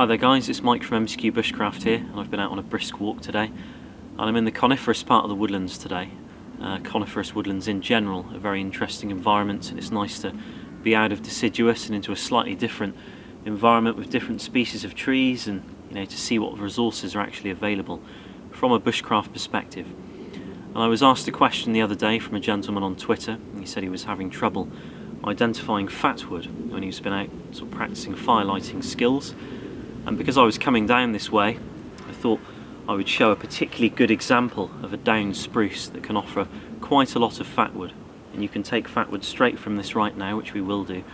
Hi there guys, it's Mike from MCQBushcraft here, and I've been out on a brisk walk today, and I'm in the coniferous part of the woodlands today. Coniferous woodlands in general are very interesting environments, and it's nice to be out of deciduous and into a slightly different environment with different species of trees, and to see what resources are actually available from a bushcraft perspective. And I was asked a question the other day from a gentleman on Twitter, and he said he was having trouble identifying fatwood when he's been out sort of practicing firelighting skills. And because I was coming down this way, I thought I would show a particularly good example of a downed spruce that can offer quite a lot of fatwood. And you can take fatwood straight from this right now, which we will do,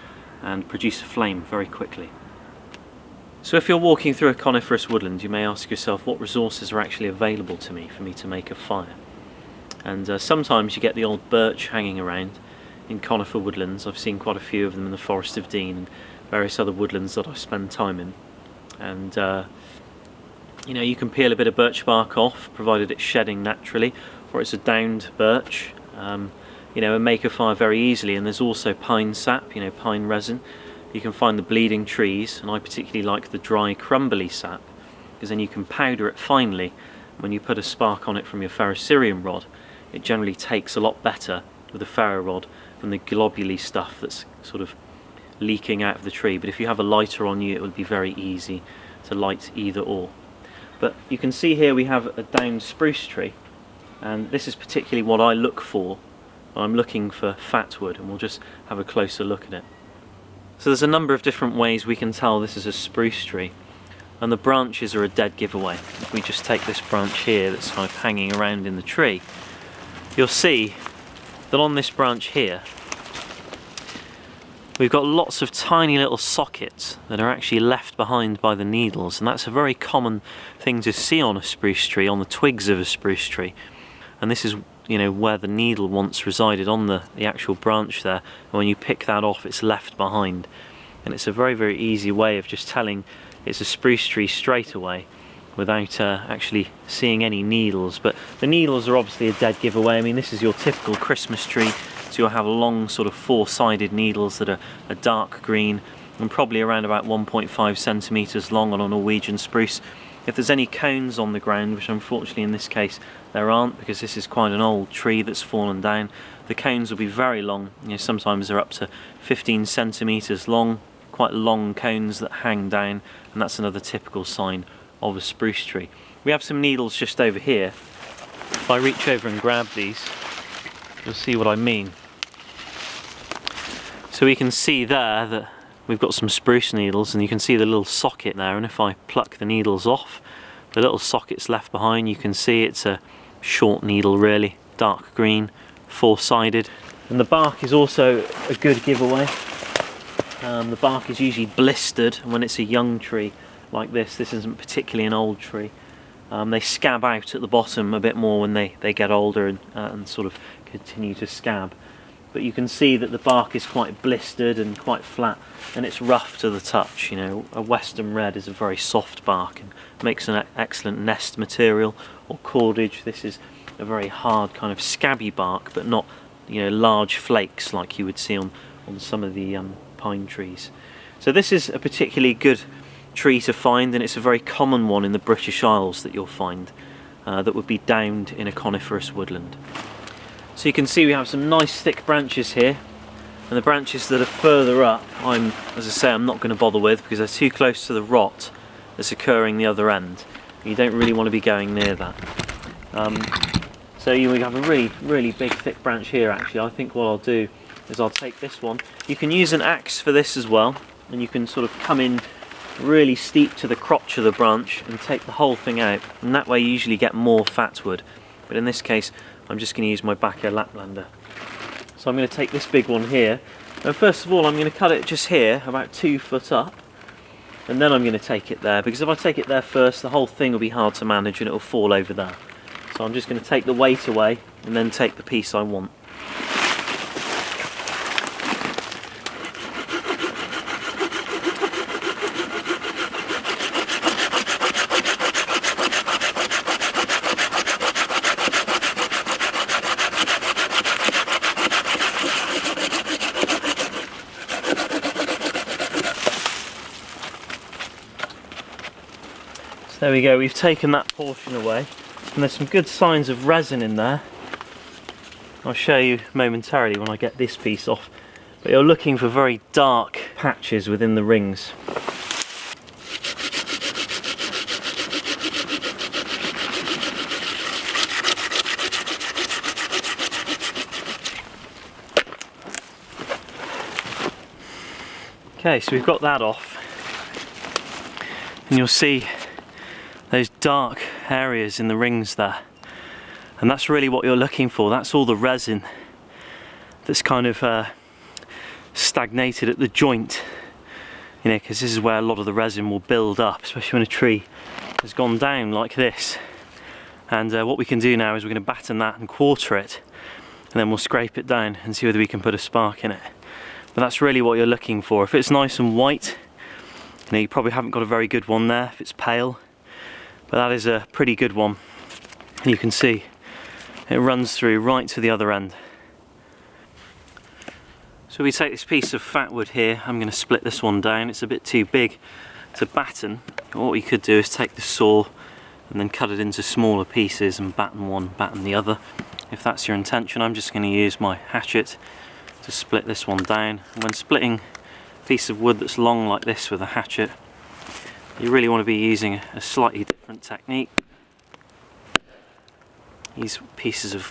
and produce a flame very quickly. So if you're walking through a coniferous woodland, you may ask yourself what resources are actually available to me for me to make a fire. And sometimes you get the old birch hanging around in conifer woodlands. I've seen quite a few of them in the Forest of Dean and various other woodlands that I spend time in. And you can peel a bit of birch bark off, provided it's shedding naturally, or it's a downed birch, and make a fire very easily. And there's also pine sap, pine resin. You can find the bleeding trees, and I particularly like the dry crumbly sap, because then you can powder it finely. When you put a spark on it from your ferrocerium rod, it generally takes a lot better with a ferro rod than the globuly stuff that's sort of leaking out of the tree. But if you have a lighter on you, it would be very easy to light either or. But you can see here we have a downed spruce tree, and this is particularly what I look for when I'm looking for fatwood, and we'll just have a closer look at it. So there's a number of different ways we can tell this is a spruce tree, and the branches are a dead giveaway. If we just take this branch here that's kind of hanging around in the tree, you'll see that on this branch here we've got lots of tiny little sockets that are actually left behind by the needles, and that's a very common thing to see on a spruce tree, on the twigs of a spruce tree. And this is where the needle once resided, on the actual branch there, and when you pick that off it's left behind. And it's a very, very easy way of just telling it's a spruce tree straight away without actually seeing any needles. But the needles are obviously a dead giveaway. I mean, this is your typical Christmas tree, so you'll have long sort of four-sided needles that are a dark green and probably around about 1.5 centimeters long on a Norwegian spruce. If there's any cones on the ground, which unfortunately in this case there aren't, because this is quite an old tree that's fallen down, the cones will be very long. Sometimes they're up to 15 centimeters long, quite long cones that hang down, and that's another typical sign of a spruce tree. We have some needles just over here. If I reach over and grab these, you'll see what I mean. So we can see there that we've got some spruce needles, and you can see the little socket there, and if I pluck the needles off, the little socket's left behind. You can see it's a short needle really, dark green, four-sided. And the bark is also a good giveaway. The bark is usually blistered, and when it's a young tree like this isn't particularly an old tree, they scab out at the bottom a bit more when they get older and sort of continue to scab. But you can see that the bark is quite blistered and quite flat, and it's rough to the touch. A western red is a very soft bark and makes an excellent nest material or cordage. This is a very hard kind of scabby bark, but not large flakes like you would see on some of the pine trees. So this is a particularly good tree to find, and it's a very common one in the British Isles that you'll find that would be downed in a coniferous woodland. So you can see we have some nice thick branches here, and the branches that are further up, as I say, I'm not going to bother with because they're too close to the rot that's occurring the other end. You don't really want to be going near that. So you have a really, really big thick branch here. Actually, I think what I'll do is I'll take this one. You can use an axe for this as well, and you can sort of come in really steep to the crotch of the branch and take the whole thing out, and that way you usually get more fatwood. But in this case I'm just going to use my Backer Laplander. So I'm going to take this big one here, and first of all I'm going to cut it just here, about 2 foot up, and then I'm going to take it there, because if I take it there first the whole thing will be hard to manage and it will fall over there. So I'm just going to take the weight away and then take the piece I want. There we go, we've taken that portion away, and there's some good signs of resin in there. I'll show you momentarily when I get this piece off, but you're looking for very dark patches within the rings. Okay, so we've got that off, and you'll see those dark areas in the rings there, and that's really what you're looking for. That's all the resin that's kind of stagnated at the joint, you know, because this is where a lot of the resin will build up, especially when a tree has gone down like this. And what we can do now is we're going to batten that and quarter it, and then we'll scrape it down and see whether we can put a spark in it. But that's really what you're looking for. If it's nice and white, you know, you probably haven't got a very good one there if it's pale, but that is a pretty good one. And you can see it runs through right to the other end. So we take this piece of fatwood here. I'm going to split this one down. It's a bit too big to batten. What we could do is take the saw and then cut it into smaller pieces and batten one, batten the other. If that's your intention, I'm just going to use my hatchet to split this one down. And when splitting a piece of wood that's long like this with a hatchet, you really want to be using a slightly different technique. These pieces of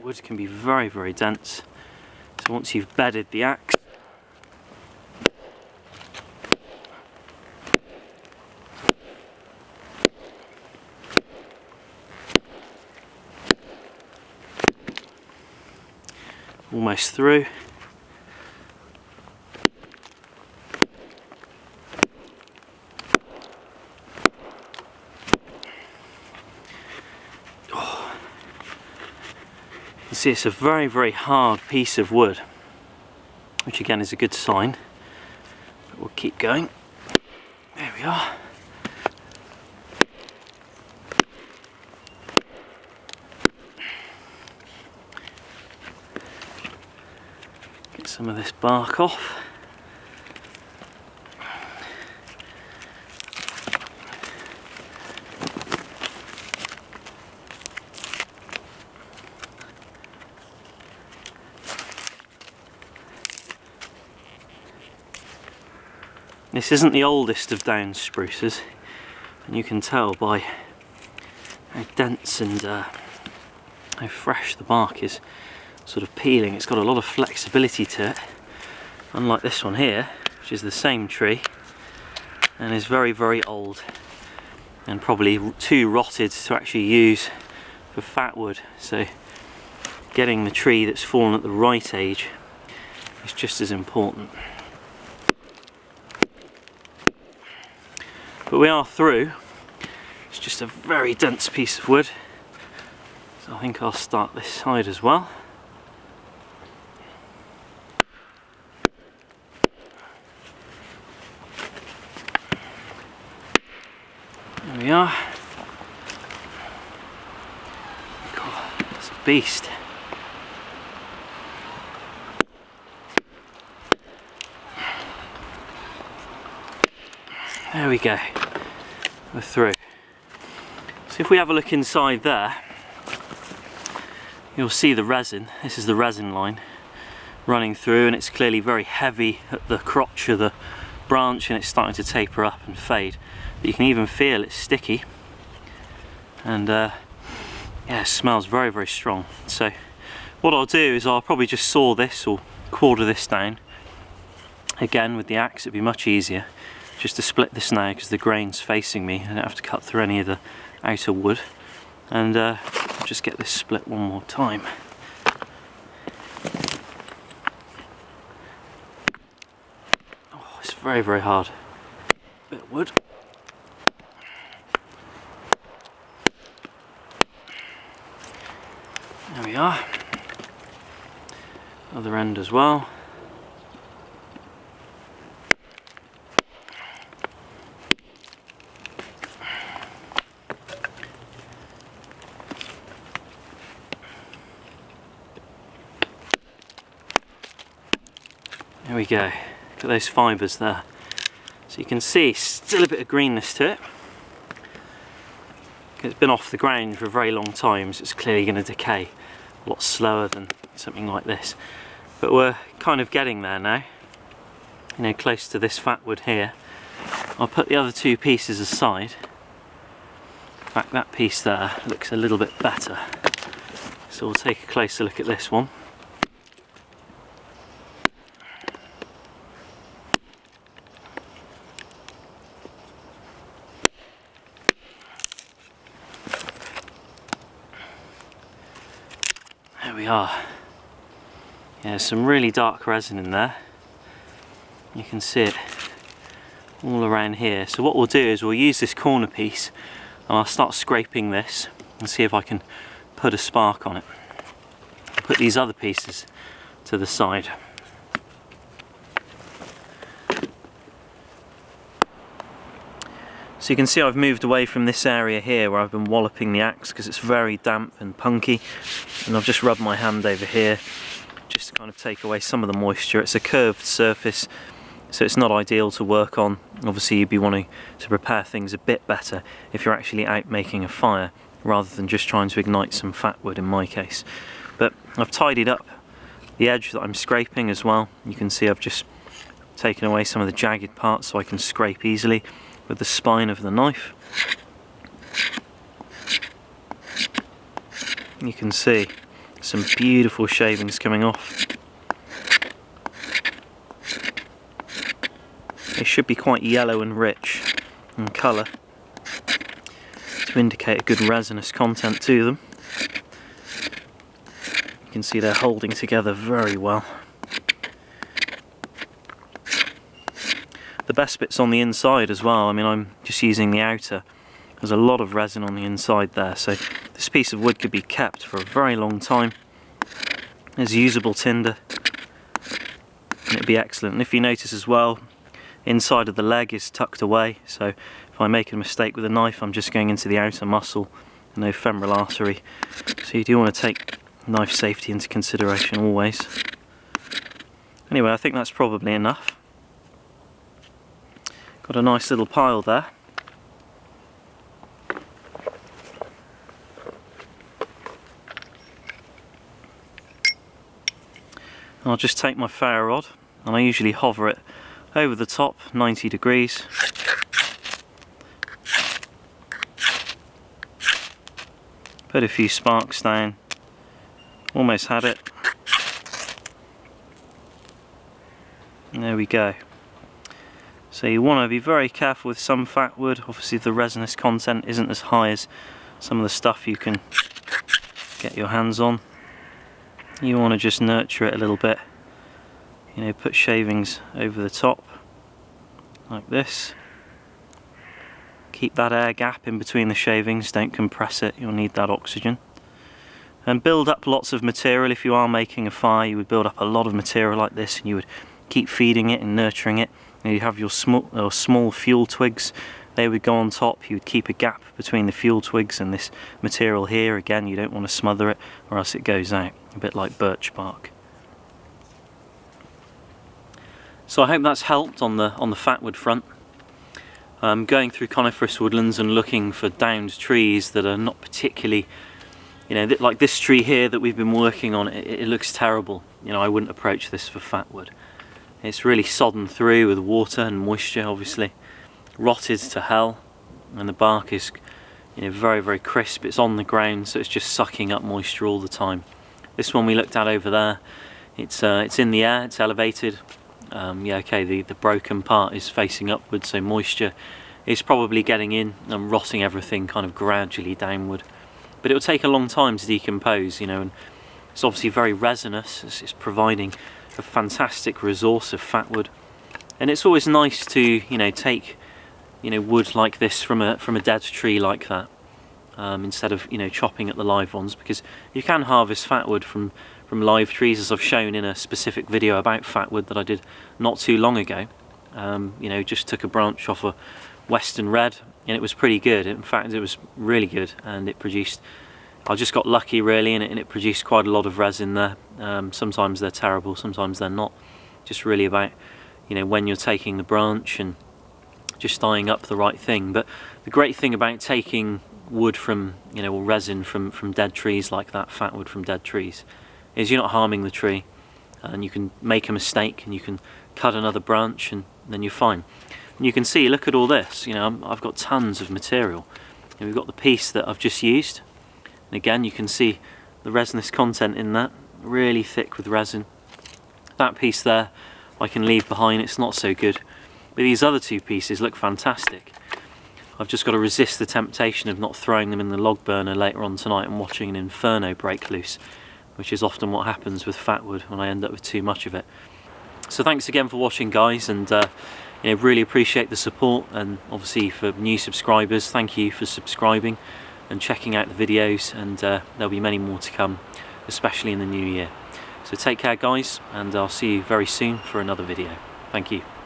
wood can be very, very dense, so once you've bedded the axe, almost through. You see, it's a very, very hard piece of wood, which again is a good sign, but we'll keep going. There we are. Get some of this bark off. This isn't the oldest of down spruces, and you can tell by how dense and how fresh the bark is sort of peeling. It's got a lot of flexibility to it, unlike this one here, which is the same tree and is very, very old and probably too rotted to actually use for fatwood. So getting the tree that's fallen at the right age is just as important. But we are through. It's just a very dense piece of wood, so I think I'll start this side as well. There we are. God, that's a beast. There we go, we're through. So if we have a look inside there, you'll see the resin. This is the resin line running through, and it's clearly very heavy at the crotch of the branch, and it's starting to taper up and fade. But you can even feel it's sticky, and yeah, it smells very, very strong. So what I'll do is I'll probably just saw this or quarter this down. Again, with the axe it'd be much easier just to split this now, because the grain's facing me. I don't have to cut through any of the outer wood. And I'll just get this split one more time. Oh, it's very, very hard. Bit of wood. There we are. Other end as well. There we go, look at those fibres there. So you can see still a bit of greenness to it, It's been off the ground for a very long time, so it's clearly going to decay a lot slower than something like this. But we're kind of getting there now, you know, close to this fatwood here. I'll put the other two pieces aside. In fact, that piece there looks a little bit better. So we'll take a closer look at this one. There we are. Yeah, some really dark resin in there. You can see it all around here. So what we'll do is we'll use this corner piece and I'll start scraping this and see if I can put a spark on it. I'll put these other pieces to the side. So you can see I've moved away from this area here where I've been walloping the axe because it's very damp and punky, and I've just rubbed my hand over here just to kind of take away some of the moisture. It's a curved surface, so it's not ideal to work on. Obviously you'd be wanting to prepare things a bit better if you're actually out making a fire rather than just trying to ignite some fatwood in my case. But I've tidied up the edge that I'm scraping as well. You can see I've just taken away some of the jagged parts so I can scrape easily with the spine of the knife. You can see some beautiful shavings coming off. They should be quite yellow and rich in colour to indicate a good resinous content to them. You can see they're holding together very well. The best bit's on the inside as well. I mean, I'm just using the outer. There's a lot of resin on the inside there, so this piece of wood could be kept for a very long time. There's usable tinder, and it'd be excellent. And if you notice as well, inside of the leg is tucked away, so if I make a mistake with a knife, I'm just going into the outer muscle, no femoral artery. So you do want to take knife safety into consideration always. Anyway, I think that's probably enough. Got a nice little pile there. I'll just take my ferro rod and I usually hover it over the top 90 degrees. Put a few sparks down. Almost had it. And there we go. So you want to be very careful with some fatwood. Obviously the resinous content isn't as high as some of the stuff you can get your hands on. You want to just nurture it a little bit. You know, put shavings over the top like this. Keep that air gap in between the shavings, don't compress it, you'll need that oxygen. And build up lots of material. If you are making a fire, you would build up a lot of material like this and you would keep feeding it and nurturing it. And you have your small fuel twigs, they would go on top. You would keep a gap between the fuel twigs and this material here. Again, you don't want to smother it or else it goes out, a bit like birch bark. So I hope that's helped on the fatwood front. Going through coniferous woodlands and looking for downed trees that are not particularly, you know, like this tree here that we've been working on, it looks terrible. You know, I wouldn't approach this for fatwood. It's really sodden through with water and moisture, obviously. Rotted to hell, and the bark is, you know, very, very crisp. It's on the ground, so it's just sucking up moisture all the time. This one we looked at over there, it's in the air, it's elevated. Yeah, okay, the broken part is facing upwards, so moisture is probably getting in and rotting everything kind of gradually downward. But it will take a long time to decompose, you know, and it's obviously very resinous. It's providing a fantastic resource of fatwood, and it's always nice to, you know, take, you know, wood like this from a dead tree like that, instead of, you know, chopping at the live ones, because you can harvest fatwood from live trees, as I've shown in a specific video about fatwood that I did not too long ago. You know, just took a branch off a western red and it was pretty good. In fact, it was really good, and it produced, I just got lucky really, and it produced quite a lot of resin there. Sometimes they're terrible, sometimes they're not. Just really about, you know, when you're taking the branch and just tying up the right thing. But the great thing about taking wood from, you know, or resin from dead trees like that, fatwood from dead trees, is you're not harming the tree, and you can make a mistake and you can cut another branch and then you're fine. And you can see, look at all this, you know, I've got tons of material. And we've got the piece that I've just used, and again you can see the resinous content in that, really thick with resin. That piece there I can leave behind, it's not so good, but these other two pieces look fantastic. I've just got to resist the temptation of not throwing them in the log burner later on tonight and watching an inferno break loose, which is often what happens with fatwood when I end up with too much of it. So thanks again for watching, guys, and you know, really appreciate the support, and obviously for new subscribers, thank you for subscribing and checking out the videos, and there'll be many more to come, especially in the new year. So take care, guys, and I'll see you very soon for another video. Thank you.